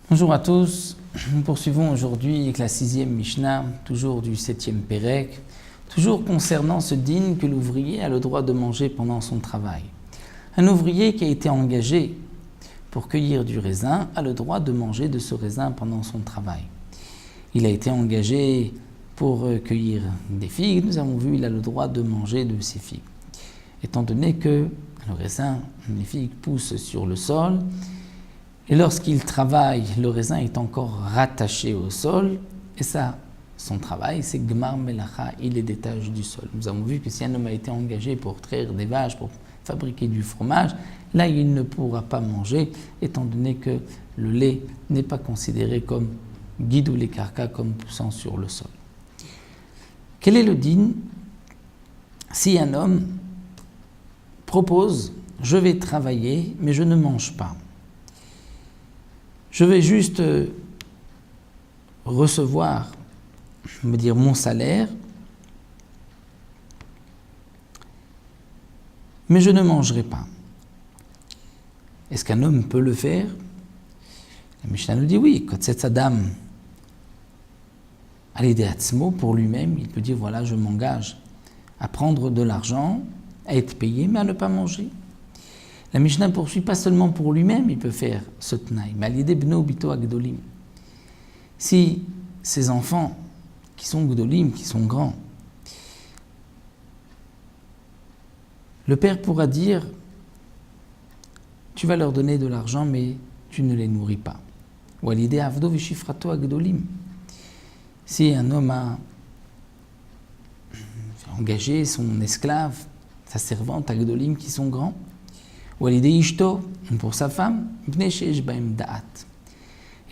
Bonjour à tous, nous poursuivons aujourd'hui avec la 6e Mishnah, toujours du 7e Pérec, toujours concernant ce din que l'ouvrier a le droit de manger pendant son travail. Un ouvrier qui a été engagé pour cueillir du raisin a le droit de manger de ce raisin pendant son travail. Il a été engagé pour cueillir des figues, nous avons vu, il a le droit de manger de ces figues. Étant donné que le raisin, les figues poussent sur le sol, et lorsqu'il travaille, le raisin est encore rattaché au sol, et ça, son travail, c'est Gmar Melacha, il les détache du sol. Nous avons vu que si un homme a été engagé pour traire des vaches, pour fabriquer du fromage, là il ne pourra pas manger, étant donné que le lait n'est pas considéré comme guidou les carcas, comme poussant sur le sol. Quel est le din si un homme propose « je vais travailler, mais je ne mange pas ». Je vais juste recevoir, mon salaire, mais je ne mangerai pas. Est-ce qu'un homme peut le faire? La Mishnah nous dit oui, quand c'est sa dame, à l'aider Atzmo, pour lui-même, il peut dire voilà, je m'engage à prendre de l'argent, à être payé, mais à ne pas manger. La Mishnah poursuit pas seulement pour lui-même, il peut faire ce tnaï, mais à l'idée bno bito agdolim. Si ces enfants qui sont gdolim, qui sont grands, le père pourra dire tu vas leur donner de l'argent, mais tu ne les nourris pas. Ou à l'idée avdo vishifrato agdolim. Si un homme a engagé son esclave, sa servante agdolim qui sont grands, ou à l'idée ishto, pour sa femme,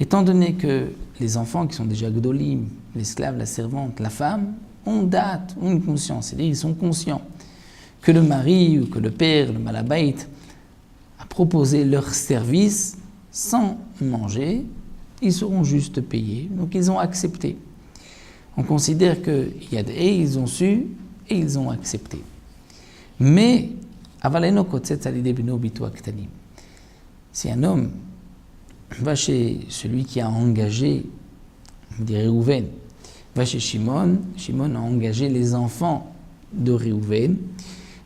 étant donné que les enfants qui sont déjà gdolim, l'esclave, la servante, la femme, ont date, ont une conscience, c'est-à-dire ils sont conscients que le mari ou que le père, le malabait, a proposé leur service sans manger, ils seront juste payés, donc ils ont accepté. On considère et ils ont su et ils ont accepté. Mais si un homme va chez celui qui a engagé, on dirait Réhouven, va chez Shimon, Shimon a engagé les enfants de Réhouven,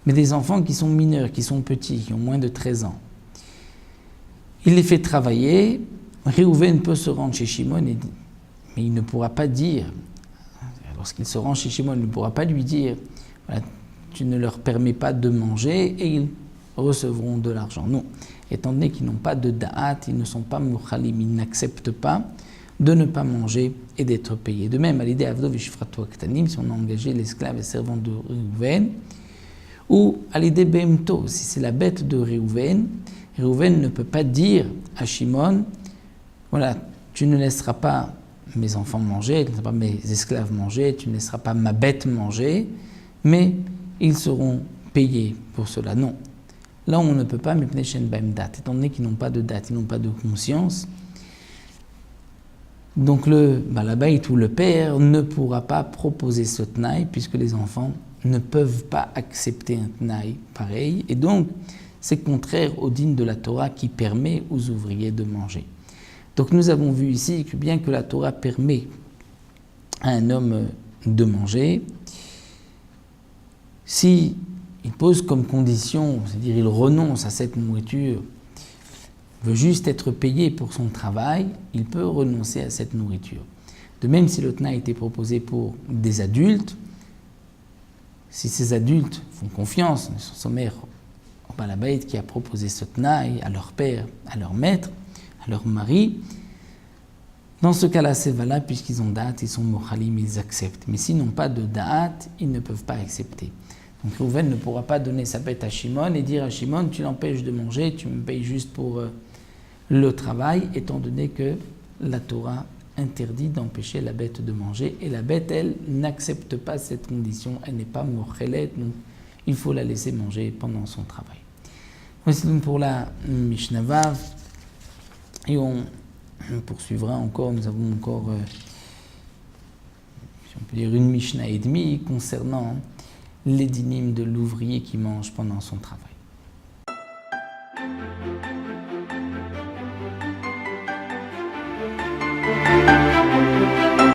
mais des enfants qui sont mineurs, qui sont petits, qui ont moins de 13 ans. Il les fait travailler, Réhouven peut se rendre chez Shimon, mais il ne pourra pas dire, lorsqu'il se rend chez Shimon, il ne pourra pas lui dire voilà, tu ne leur permets pas de manger et ils recevront de l'argent. Non, étant donné qu'ils n'ont pas de da'at, ils ne sont pas mukhalim, ils n'acceptent pas de ne pas manger et d'être payés. De même, à l'idée avdo vishifrato aktanim, si on a engagé l'esclave et servant de Réhouven, ou à l'idée behemto, si c'est la bête de Réhouven, Réhouven ne peut pas dire à Shimon, voilà, tu ne laisseras pas mes enfants manger, tu ne laisseras pas mes esclaves manger, tu ne laisseras pas ma bête manger, mais ils seront payés pour cela. Non. Là, on ne peut pas, mais étant donné qu'ils n'ont pas de date, ils n'ont pas de conscience. Donc le balabait ou le père ne pourra pas proposer ce tnaï, puisque les enfants ne peuvent pas accepter un tnaï pareil. Et donc, c'est contraire au din de la Torah qui permet aux ouvriers de manger. Donc nous avons vu ici que bien que la Torah permet à un homme de manger, si il pose comme condition, c'est-à-dire il renonce à cette nourriture, veut juste être payé pour son travail, il peut renoncer à cette nourriture. De même, si le tnaï a été proposé pour des adultes, si ces adultes font confiance, ils sont sommaires au balabait qui a proposé ce tnaï à leur père, à leur maître, à leur mari, dans ce cas-là, c'est valable puisqu'ils ont da'at, ils sont mochalim, ils acceptent. Mais s'ils n'ont pas de da'at, ils ne peuvent pas accepter. Donc Réhouven ne pourra pas donner sa bête à Shimon et dire à Shimon, tu l'empêches de manger, tu me payes juste pour le travail, étant donné que la Torah interdit d'empêcher la bête de manger. Et la bête, elle, n'accepte pas cette condition, elle n'est pas mochelet, donc il faut la laisser manger pendant son travail. Voici donc pour la Mishnah Vav. Et on poursuivra encore, nous avons encore, si on peut dire, une Mishnah et demie concernant les dynimes de l'ouvrier qui mange pendant son travail.